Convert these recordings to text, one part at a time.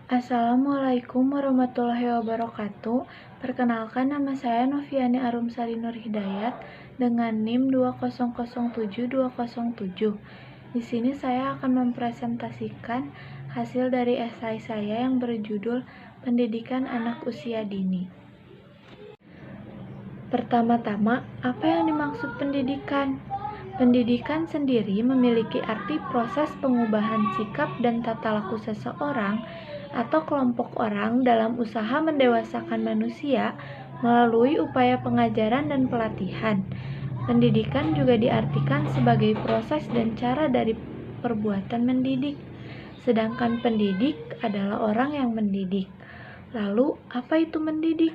Assalamualaikum warahmatullahi wabarakatuh. Perkenalkan, nama saya Noviani Arumsari Nurhidayat dengan NIM 2007207. Di sini saya akan mempresentasikan hasil dari esai saya yang berjudul Pendidikan Anak Usia Dini. Pertama-tama, apa yang dimaksud pendidikan? Pendidikan sendiri memiliki arti proses pengubahan sikap dan tata laku seseorang atau kelompok orang dalam usaha mendewasakan manusia melalui upaya pengajaran dan pelatihan. Pendidikan juga diartikan sebagai proses dan cara dari perbuatan mendidik, sedangkan pendidik adalah orang yang mendidik. Lalu, apa itu mendidik?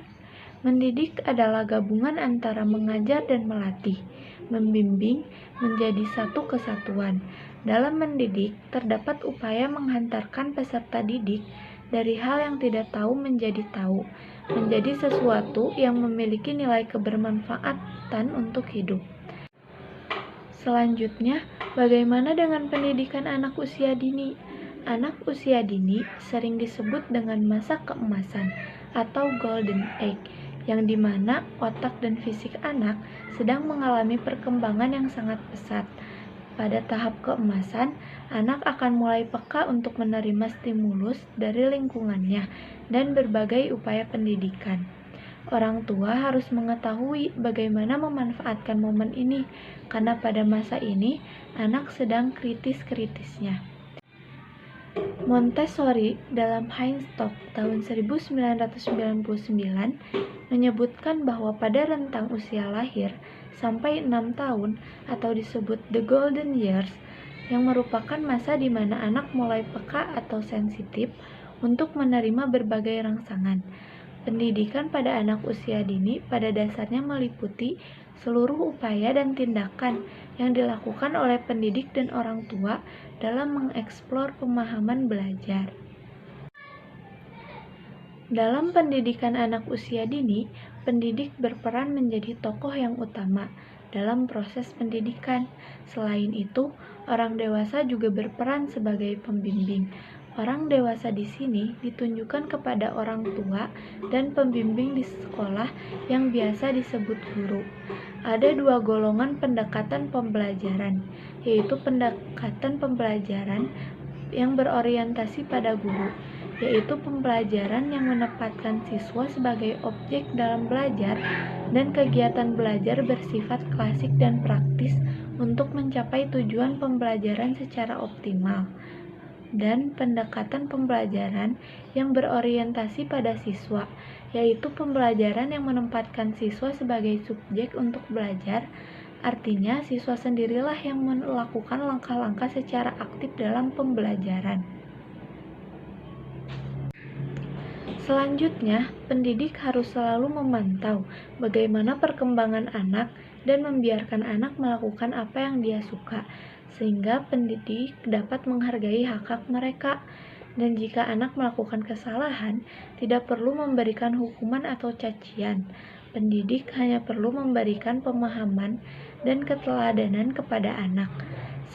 Mendidik adalah gabungan antara mengajar dan melatih, membimbing menjadi satu kesatuan. Dalam mendidik, terdapat upaya menghantarkan peserta didik dari hal yang tidak tahu menjadi tahu, menjadi sesuatu yang memiliki nilai kebermanfaatan untuk hidup. Selanjutnya, bagaimana dengan pendidikan anak usia dini? Anak usia dini sering disebut dengan masa keemasan atau golden age, yang dimana otak dan fisik anak sedang mengalami perkembangan yang sangat pesat. Pada tahap keemasan, anak akan mulai peka untuk menerima stimulus dari lingkungannya dan berbagai upaya pendidikan. Orang tua harus mengetahui bagaimana memanfaatkan momen ini, karena pada masa ini anak sedang kritis-kritisnya. Montessori dalam Heinstock tahun 1999 menyebutkan bahwa pada rentang usia lahir sampai 6 tahun atau disebut the golden years, yang merupakan masa di mana anak mulai peka atau sensitif untuk menerima berbagai rangsangan. Pendidikan pada anak usia dini pada dasarnya meliputi seluruh upaya dan tindakan yang dilakukan oleh pendidik dan orang tua dalam mengeksplor pemahaman belajar. Dalam pendidikan anak usia dini, pendidik berperan menjadi tokoh yang utama dalam proses pendidikan. Selain itu, orang dewasa juga berperan sebagai pembimbing. Orang dewasa di sini ditunjukkan kepada orang tua dan pembimbing di sekolah yang biasa disebut guru. Ada dua golongan pendekatan pembelajaran, yaitu pendekatan pembelajaran yang berorientasi pada guru, yaitu pembelajaran yang menempatkan siswa sebagai objek dalam belajar dan kegiatan belajar bersifat klasik dan praktis untuk mencapai tujuan pembelajaran secara optimal. Dan pendekatan pembelajaran yang berorientasi pada siswa, yaitu pembelajaran yang menempatkan siswa sebagai subjek untuk belajar. Artinya, siswa sendirilah yang melakukan langkah-langkah secara aktif dalam pembelajaran. Selanjutnya, pendidik harus selalu memantau bagaimana perkembangan anak dan membiarkan anak melakukan apa yang dia suka, sehingga pendidik dapat menghargai hak-hak mereka. Dan jika anak melakukan kesalahan, tidak perlu memberikan hukuman atau cacian. Pendidik hanya perlu memberikan pemahaman dan keteladanan kepada anak.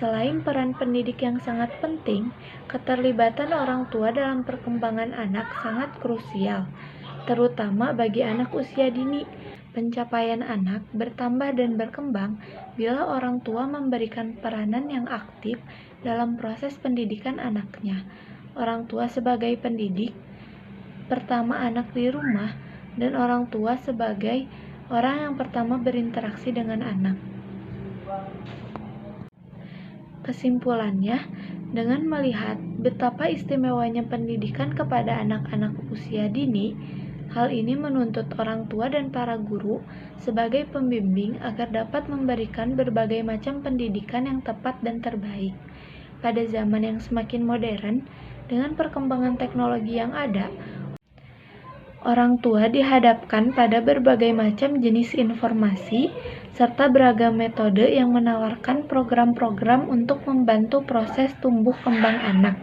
Selain peran pendidik yang sangat penting, keterlibatan orang tua dalam perkembangan anak sangat krusial, terutama bagi anak usia dini. Pencapaian anak bertambah dan berkembang bila orang tua memberikan peranan yang aktif dalam proses pendidikan anaknya. Orang tua sebagai pendidik, pertama anak di rumah, dan orang tua sebagai orang yang pertama berinteraksi dengan anak. Kesimpulannya, dengan melihat betapa istimewanya pendidikan kepada anak-anak usia dini, hal ini menuntut orang tua dan para guru sebagai pembimbing agar dapat memberikan berbagai macam pendidikan yang tepat dan terbaik. Pada zaman yang semakin modern, dengan perkembangan teknologi yang ada, orang tua dihadapkan pada berbagai macam jenis informasi serta beragam metode yang menawarkan program-program untuk membantu proses tumbuh kembang anak.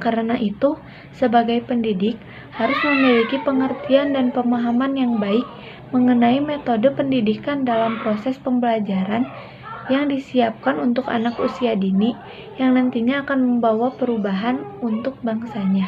Karena itu, sebagai pendidik harus memiliki pengertian dan pemahaman yang baik mengenai metode pendidikan dalam proses pembelajaran yang disiapkan untuk anak usia dini yang nantinya akan membawa perubahan untuk bangsanya.